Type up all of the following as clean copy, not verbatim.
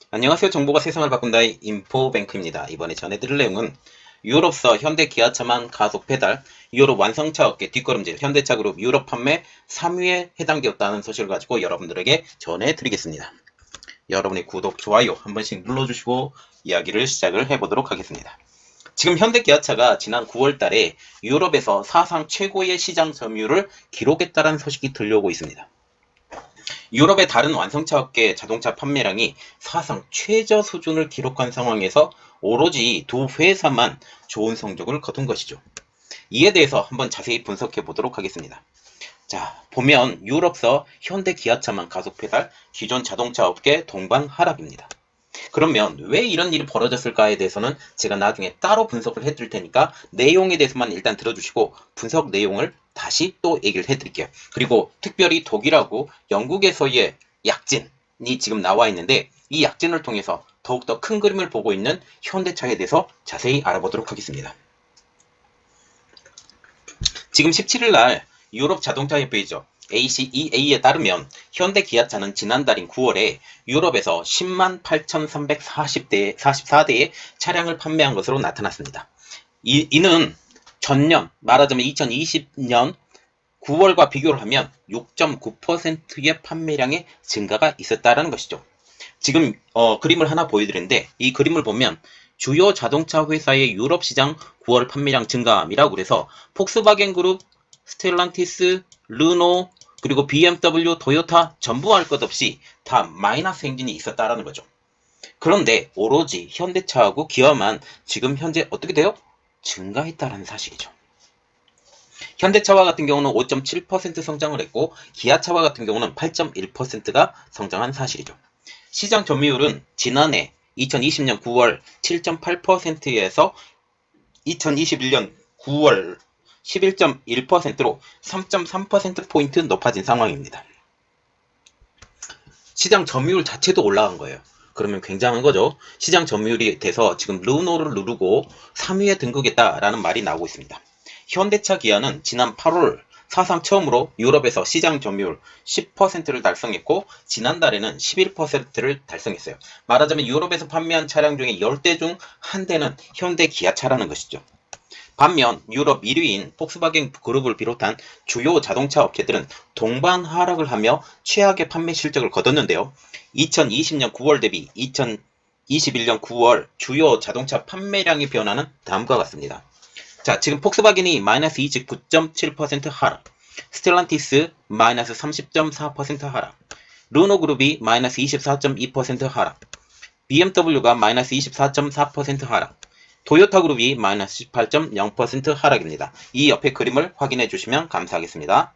안녕하세요. 정보가 세상을 바꾼다의 인포뱅크입니다. 이번에 전해드릴 내용은 유럽서 현대 기아차만 가속 페달, 유럽 완성차 업계 뒷걸음질, 현대차 그룹 유럽 판매 3위에 해당되었다는 소식을 가지고 여러분들에게 전해드리겠습니다. 여러분의 구독, 좋아요 한 번씩 눌러주시고 이야기를 시작을 해보도록 하겠습니다. 지금 현대 기아차가 지난 9월 달에 유럽에서 사상 최고의 시장 점유율을 기록했다는 소식이 들려오고 있습니다. 유럽의 다른 완성차 업계 자동차 판매량이 사상 최저 수준을 기록한 상황에서 오로지 두 회사만 좋은 성적을 거둔 것이죠. 이에 대해서 한번 자세히 분석해 보도록 하겠습니다. 자, 보면 유럽서 현대 기아차만 가속 페달, 기존 자동차 업계 동반 하락입니다. 그러면 왜 이런 일이 벌어졌을까에 대해서는 제가 나중에 따로 분석을 해드릴 테니까 내용에 대해서만 일단 들어주시고 분석 내용을 다시 또 얘기를 해드릴게요. 그리고 특별히 독일하고 영국에서의 약진이 지금 나와 있는데 이 약진을 통해서 더욱더 큰 그림을 보고 있는 현대차에 대해서 자세히 알아보도록 하겠습니다. 지금 17일 날 유럽 자동차 협회이죠. ACEA에 따르면 현대 기아차는 지난달인 9월에 유럽에서 10만 8,344대의 차량을 판매한 것으로 나타났습니다. 이는 전년, 말하자면 2020년 9월과 비교를 하면 6.9%의 판매량의 증가가 있었다는 것이죠. 지금 그림을 하나 보여드리는데 이 그림을 보면 주요 자동차 회사의 유럽 시장 9월 판매량 증가함이라고 그래서 폭스바겐 그룹, 스텔란티스, 르노, 그리고 BMW, 토요타 전부 할 것 없이 다 마이너스 행진이 있었다라는 거죠. 그런데 오로지 현대차하고 기아만 지금 현재 어떻게 돼요? 증가했다라는 사실이죠. 현대차와 같은 경우는 5.7% 성장을 했고 기아차와 같은 경우는 8.1%가 성장한 사실이죠. 시장 점유율은 지난해 2020년 9월 7.8%에서 2021년 9월 11.1%로 3.3%포인트 높아진 상황입니다. 시장 점유율 자체도 올라간 거예요. 그러면 굉장한 거죠. 시장 점유율이 돼서 지금 르노를 누르고 3위에 등극했다라는 말이 나오고 있습니다. 현대차 기아는 지난 8월 사상 처음으로 유럽에서 시장 점유율 10%를 달성했고 지난달에는 11%를 달성했어요. 말하자면 유럽에서 판매한 차량 중에 10대 중 한 대는 현대 기아차라는 것이죠. 반면 유럽 1위인 폭스바겐 그룹을 비롯한 주요 자동차 업체들은 동반 하락을 하며 최악의 판매 실적을 거뒀는데요. 2020년 9월 대비 2021년 9월 주요 자동차 판매량의 변화는 다음과 같습니다. 자, 지금 폭스바겐이 마이너스 29.7% 하락, 스텔란티스 마이너스 30.4% 하락, 르노그룹이 마이너스 24.2% 하락, BMW가 마이너스 24.4% 하락, 토요타그룹이 마이너스 18.0% 하락입니다. 이 옆에 그림을 확인해 주시면 감사하겠습니다.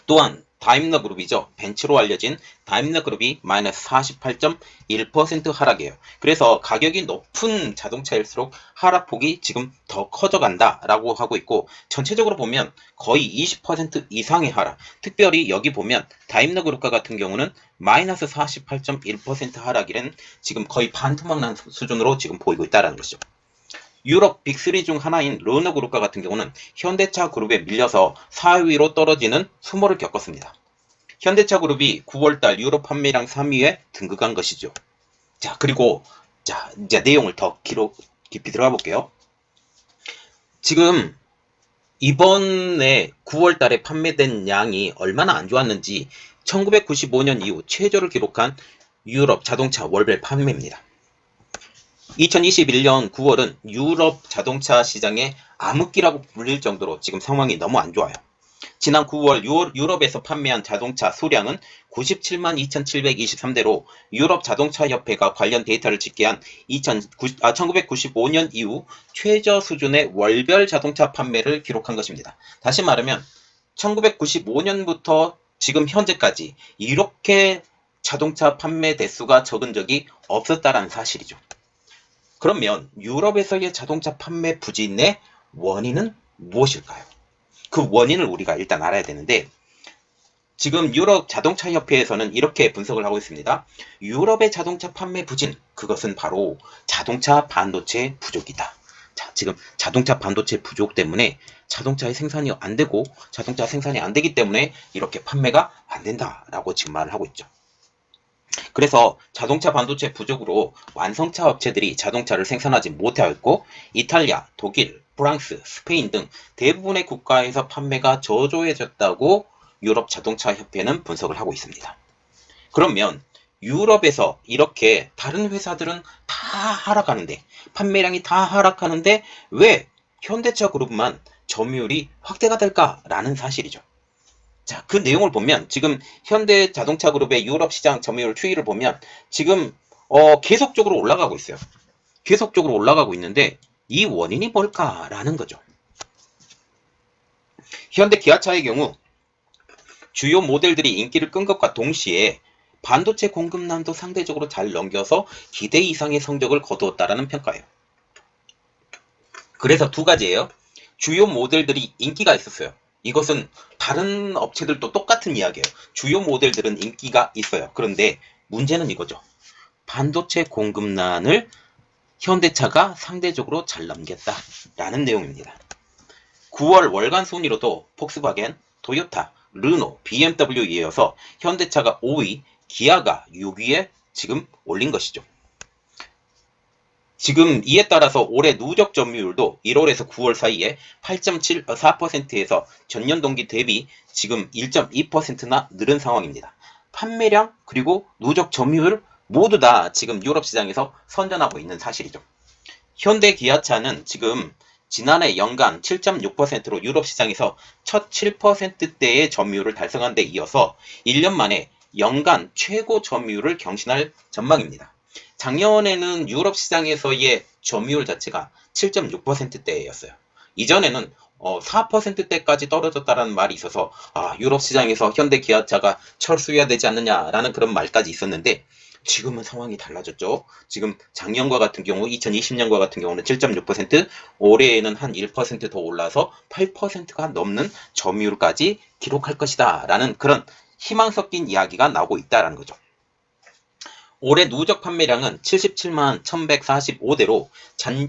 또한 다임러그룹이죠. 벤츠로 알려진 다임러그룹이 마이너스 48.1% 하락이에요. 그래서 가격이 높은 자동차일수록 하락폭이 지금 더 커져간다 라고 하고 있고 전체적으로 보면 거의 20% 이상의 하락. 특별히 여기 보면 다임러그룹과 같은 경우는 마이너스 48.1% 하락이란 지금 거의 반토막 난 수준으로 지금 보이고 있다는 것이죠. 유럽 빅3 중 하나인 르노그룹과 같은 경우는 현대차 그룹에 밀려서 4위로 떨어지는 수모를 겪었습니다. 현대차 그룹이 9월달 유럽 판매량 3위에 등극한 것이죠. 자, 그리고 이제 내용을 더 깊이 들어가 볼게요. 지금 이번에 9월달에 판매된 양이 얼마나 안 좋았는지 1995년 이후 최저를 기록한 유럽 자동차 월별 판매입니다. 2021년 9월은 유럽 자동차 시장의 암흑기라고 불릴 정도로 지금 상황이 너무 안 좋아요. 지난 9월 유럽에서 판매한 자동차 수량은 97만 2,723대로 유럽 자동차 협회가 관련 데이터를 집계한 1995년 이후 최저 수준의 월별 자동차 판매를 기록한 것입니다. 다시 말하면 1995년부터 지금 현재까지 이렇게 자동차 판매 대수가 적은 적이 없었다는 사실이죠. 그러면 유럽에서의 자동차 판매 부진의 원인은 무엇일까요? 그 원인을 우리가 일단 알아야 되는데 지금 유럽 자동차 협회에서는 이렇게 분석을 하고 있습니다. 유럽의 자동차 판매 부진, 그것은 바로 자동차 반도체 부족이다. 자, 지금 자동차 반도체 부족 때문에 자동차의 생산이 안 되고 자동차 생산이 안 되기 때문에 이렇게 판매가 안 된다라고 지금 말을 하고 있죠. 그래서 자동차 반도체 부족으로 완성차 업체들이 자동차를 생산하지 못하였고 이탈리아, 독일, 프랑스, 스페인 등 대부분의 국가에서 판매가 저조해졌다고 유럽 자동차 협회는 분석을 하고 있습니다. 그러면 유럽에서 이렇게 다른 회사들은 다 하락하는데 판매량이 다 하락하는데 왜 현대차 그룹만 점유율이 확대가 될까라는 사실이죠. 자, 그 내용을 보면 지금 현대자동차 그룹의 유럽 시장 점유율 추이를 보면 지금 계속적으로 올라가고 있어요. 계속적으로 올라가고 있는데 이 원인이 뭘까라는 거죠. 현대 기아차의 경우 주요 모델들이 인기를 끈 것과 동시에 반도체 공급난도 상대적으로 잘 넘겨서 기대 이상의 성적을 거두었다라는 평가예요. 그래서 두 가지예요. 주요 모델들이 인기가 있었어요. 이것은 다른 업체들도 똑같은 이야기예요. 주요 모델들은 인기가 있어요. 그런데 문제는 이거죠. 반도체 공급난을 현대차가 상대적으로 잘 넘겼다라는 내용입니다. 9월 월간 순위로도 폭스바겐, 토요타, 르노, BMW에 이어서 현대차가 5위, 기아가 6위에 지금 올린 것이죠. 지금 이에 따라서 올해 누적 점유율도 1월에서 9월 사이에 8.74%에서 전년 동기 대비 지금 1.2%나 늘은 상황입니다. 판매량 그리고 누적 점유율 모두 다 지금 유럽 시장에서 선전하고 있는 사실이죠. 현대 기아차는 지금 지난해 연간 7.6%로 유럽 시장에서 첫 7%대의 점유율을 달성한 데 이어서 1년 만에 연간 최고 점유율을 경신할 전망입니다. 작년에는 유럽 시장에서의 점유율 자체가 7.6%대였어요. 이전에는 4%대까지 떨어졌다는 말이 있어서 유럽 시장에서 현대 기아차가 철수해야 되지 않느냐라는 그런 말까지 있었는데 지금은 상황이 달라졌죠. 지금 작년과 같은 경우 2020년과 같은 경우는 7.6%, 올해에는 한 1% 더 올라서 8%가 넘는 점유율까지 기록할 것이다 라는 그런 희망 섞인 이야기가 나오고 있다는 거죠. 올해 누적 판매량은 77만 1145대로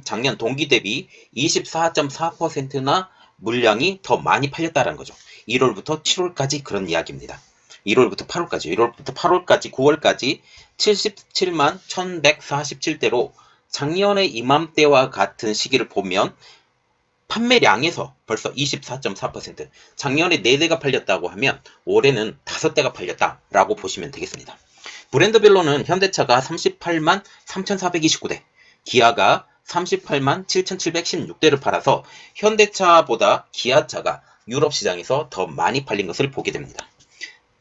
작년 동기 대비 24.4%나 물량이 더 많이 팔렸다는 거죠. 1월부터 7월까지 그런 이야기입니다. 1월부터 8월까지 9월까지 77만 1147대로 작년의 이맘때와 같은 시기를 보면 판매량에서 벌써 24.4%, 작년에 4대가 팔렸다고 하면 올해는 5대가 팔렸다라고 보시면 되겠습니다. 브랜드별로는 현대차가 38만 3,429대, 기아가 38만 7,716대를 팔아서 현대차보다 기아차가 유럽 시장에서 더 많이 팔린 것을 보게 됩니다.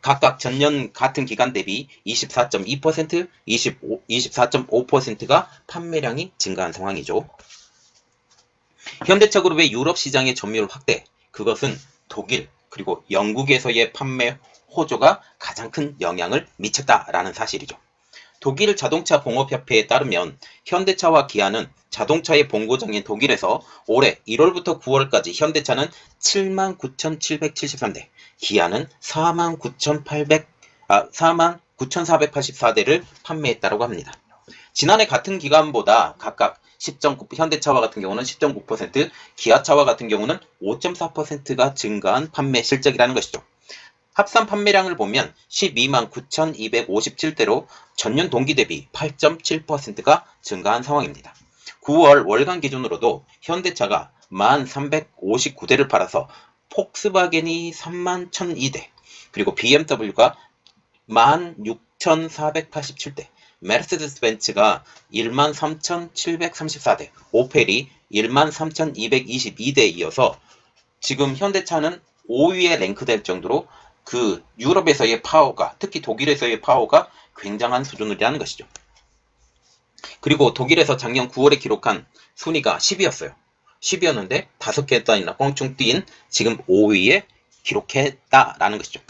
각각 전년 같은 기간 대비 24.2%, 24.5%가 판매량이 증가한 상황이죠. 현대차그룹의 유럽 시장의 점유율 확대, 그것은 독일 그리고 영국에서의 판매 호조가 가장 큰 영향을 미쳤다라는 사실이죠. 독일 자동차 공업협회에 따르면 현대차와 기아는 자동차의 본고장인 독일에서 올해 1월부터 9월까지 현대차는 79,773대, 기아는 49,484대를 판매했다고 합니다. 지난해 같은 기간보다 각각 10.9%, 현대차와 같은 경우는 10.9%, 기아차와 같은 경우는 5.4%가 증가한 판매 실적이라는 것이죠. 합산 판매량을 보면 12만 9,257대로 전년 동기 대비 8.7%가 증가한 상황입니다. 9월 월간 기준으로도 현대차가 1,359대를 팔아서 폭스바겐이 3만 1,002대, 그리고 BMW가 16,487대, 메르세데스 벤츠가 13,734대, 오펠이 13,222대에 이어서 지금 현대차는 5위에 랭크될 정도로 그 유럽에서의 파워가, 특히 독일에서의 파워가 굉장한 수준이라는 것이죠. 그리고 독일에서 작년 9월에 기록한 순위가 10위였어요. 10위였는데 5개 단위나 껑충 뛴 지금 5위에 기록했다라는 것이죠.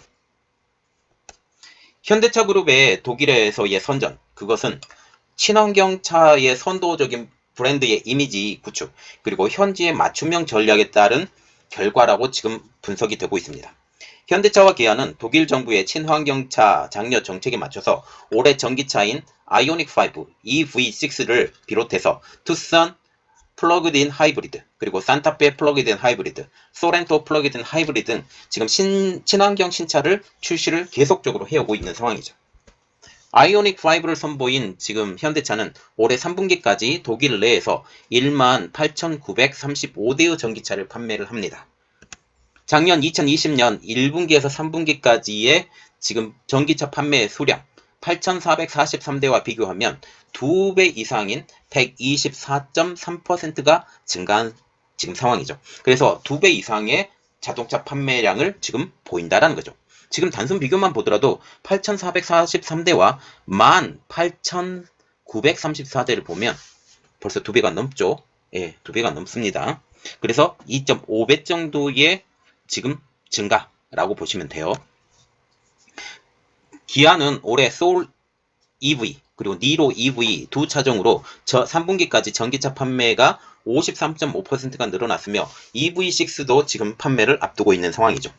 현대차 그룹의 독일에서의 선전, 그것은 친환경차의 선도적인 브랜드의 이미지 구축, 그리고 현지의 맞춤형 전략에 따른 결과라고 지금 분석이 되고 있습니다. 현대차와 기아는 독일 정부의 친환경차 장려 정책에 맞춰서 올해 전기차인 아이오닉5 EV6를 비롯해서 투싼 플러그드인 하이브리드, 그리고 산타페 플러그드인 하이브리드, 소렌토 플러그드인 하이브리드 등 지금 친환경 신차를 출시를 계속적으로 해오고 있는 상황이죠. 아이오닉 5를 선보인 지금 현대차는 올해 3분기까지 독일 내에서 18,935대의 전기차를 판매를 합니다. 작년 2020년 1분기에서 3분기까지의 지금 전기차 판매 수량 8,443대와 비교하면 2배 이상인 124.3%가 증가한 지금 상황이죠. 그래서 2배 이상의 자동차 판매량을 지금 보인다라는 거죠. 지금 단순 비교만 보더라도 8,443대와 18,934대를 보면 벌써 2배가 넘죠. 예, 2배가 넘습니다. 그래서 2.5배 정도의 지금 증가라고 보시면 돼요. 기아는 올해 소울 EV 그리고 니로 EV 두 차종으로 3분기까지 전기차 판매가 53.5%가 늘어났으며 EV6도 지금 판매를 앞두고 있는 상황이죠.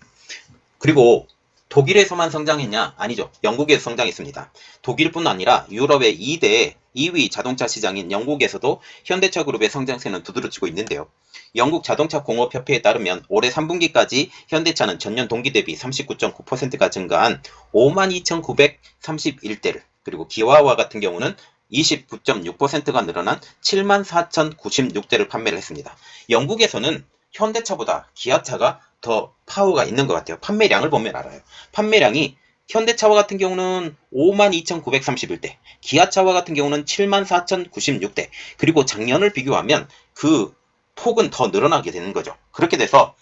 그리고 독일에서만 성장했냐? 아니죠. 영국에서 성장했습니다. 독일뿐 아니라 유럽의 2대 2위 자동차 시장인 영국에서도 현대차 그룹의 성장세는 두드러지고 있는데요. 영국 자동차 공업협회에 따르면 올해 3분기까지 현대차는 전년 동기 대비 39.9%가 증가한 52,931대를, 그리고 기아와 같은 경우는 29.6%가 늘어난 74,096대를 판매를 했습니다. 영국에서는 현대차보다 기아차가 더 파워가 있는 것 같아요. 판매량을 보면 알아요. 판매량이 현대차와 같은 경우는 52,931대, 기아차와 같은 경우는 74,096대, 그리고 작년을 비교하면 그 폭은 더 늘어나게 되는 거죠. 그렇게 돼서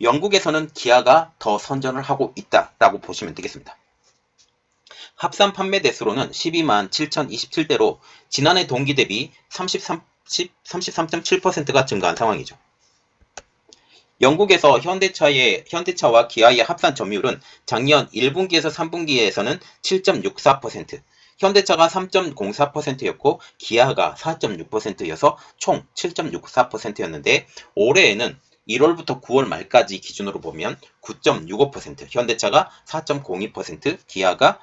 영국에서는 기아가 더 선전을 하고 있다라고 보시면 되겠습니다. 합산 판매 대수로는 12만 7,027대로 지난해 동기 대비 33.7%가 증가한 상황이죠. 영국에서 현대차와 기아의 합산 점유율은 작년 1분기에서 3분기에서는 7.64%, 현대차가 3.04%였고 기아가 4.6%여서 총 7.64%였는데 올해에는 1월부터 9월 말까지 기준으로 보면 9.65%, 현대차가 4.02%, 기아가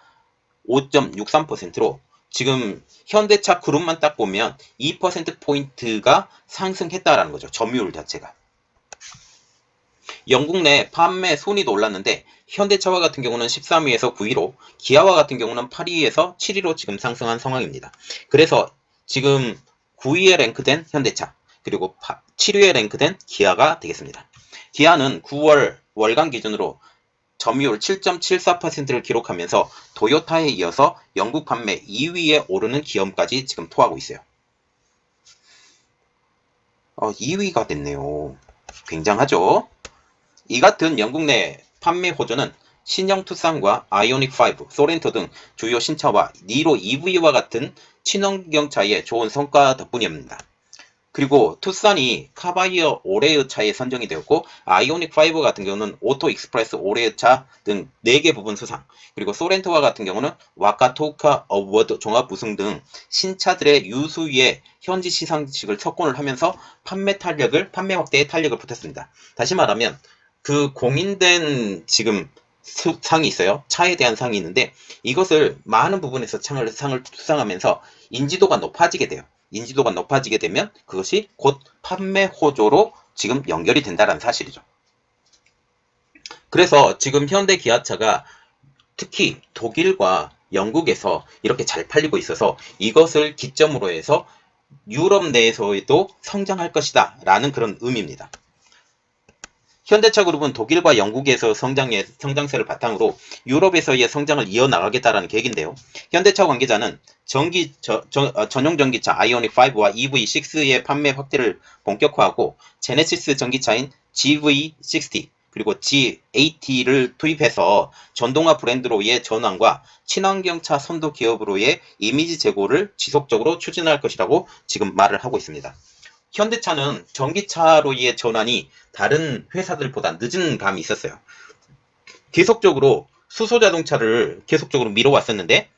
5.63%로 지금 현대차 그룹만 딱 보면 2%포인트가 상승했다라는 거죠. 점유율 자체가. 영국 내 판매 순위도 올랐는데 현대차와 같은 경우는 13위에서 9위로, 기아와 같은 경우는 8위에서 7위로 지금 상승한 상황입니다. 그래서 지금 9위에 랭크된 현대차, 그리고 7위에 랭크된 기아가 되겠습니다. 기아는 9월 월간 기준으로 점유율 7.74%를 기록하면서 도요타에 이어서 영국 판매 2위에 오르는 기염까지 지금 토하고 있어요. 2위가 됐네요. 굉장하죠? 이 같은 영국 내 판매 호조는 신형 투싼과 아이오닉 5, 소렌토 등 주요 신차와 니로 EV와 같은 친환경차의 좋은 성과 덕분이었습니다. 그리고 투싼이 카바이어 올해의 차에 선정이 되었고, 아이오닉 5 같은 경우는 오토 익스프레스 올해의 차 등 4개 부분 수상, 그리고 소렌토와 같은 경우는 와카토카 어워드 종합 우승 등 신차들의 유수위에 현지 시상식을 석권을 하면서 판매 확대에 탄력을 보탰습니다. 다시 말하면 그 공인된 지금 상이 있어요. 차에 대한 상이 있는데 이것을 많은 부분에서 상을 수상하면서 인지도가 높아지게 돼요. 인지도가 높아지게 되면 그것이 곧 판매 호조로 지금 연결이 된다는 사실이죠. 그래서 지금 현대 기아차가 특히 독일과 영국에서 이렇게 잘 팔리고 있어서 이것을 기점으로 해서 유럽 내에서도 성장할 것이다 라는 그런 의미입니다. 현대차 그룹은 독일과 영국에서 성장세를 바탕으로 유럽에서의 성장을 이어나가겠다는 계획인데요. 현대차 관계자는 전용 전기차 아이오닉 5와 EV6의 판매 확대를 본격화하고 제네시스 전기차인 GV60 그리고 G80를 투입해서 전동화 브랜드로의 전환과 친환경차 선도 기업으로의 이미지 제고를 지속적으로 추진할 것이라고 지금 말을 하고 있습니다. 현대차는 전기차로의 전환이 다른 회사들보다 늦은 감이 있었어요. 계속적으로 수소자동차를 계속적으로 미뤄왔었는데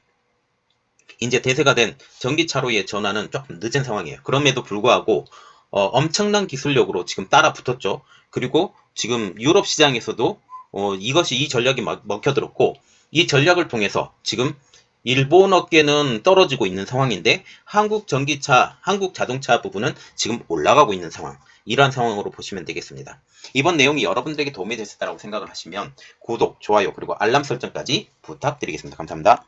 이제 대세가 된 전기차로의 전환은 조금 늦은 상황이에요. 그럼에도 불구하고 엄청난 기술력으로 지금 따라 붙었죠. 그리고 지금 유럽 시장에서도 이 전략이 먹혀들었고 이 전략을 통해서 지금 일본 업계는 떨어지고 있는 상황인데 한국 자동차 부분은 지금 올라가고 있는 상황. 이러한 상황으로 보시면 되겠습니다. 이번 내용이 여러분들에게 도움이 됐다고 생각을 하시면 구독, 좋아요, 그리고 알람 설정까지 부탁드리겠습니다. 감사합니다.